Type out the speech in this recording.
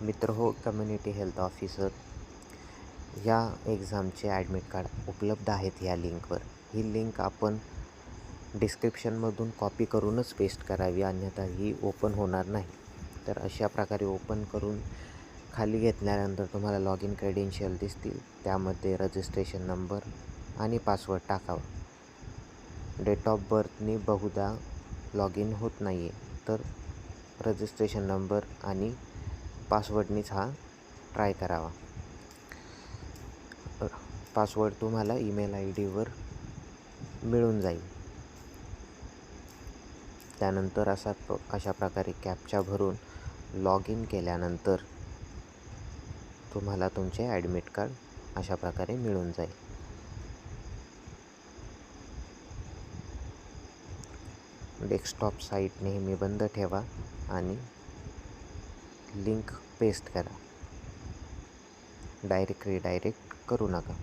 मित्र हो community health officer या एक्झामचे ॲडमिट कार्ड उपलब्ध आहेत ह्या लिंकवर. ही लिंक आपण डिस्क्रिप्शनमधून कॉपी करूनच पेस्ट करावी, अन्यथा ही ओपन होणार नाही. तर अशा प्रकारे ओपन करून खाली घेतल्यानंतर तुम्हाला लॉग इन क्रेडेन्शियल दिसतील. त्यामध्ये रजिस्ट्रेशन नंबर आणि पासवर्ड टाकावा. डेट ऑफ बर्थनी बहुधा लॉग इन होत नाही आहे, तर रजिस्ट्रेशन नंबर आणि पासवर्डनीच हा ट्राय करावा. पासवर्ड तुम्हाला ईमेल ID मिळून जाईल. त्यानंतर अशा प्रकारे कॅप्चा भरून लॉग इन केल्यानंतर तुम्हाला तुमचे ॲडमिट कार्ड अशा प्रकारे मिळून जाईल. डेस्कटॉप साईट नेहमी बंद ठेवा आणि लिंक पेस्ट करा. डायरेक्ट रिडायरेक्ट करू नका.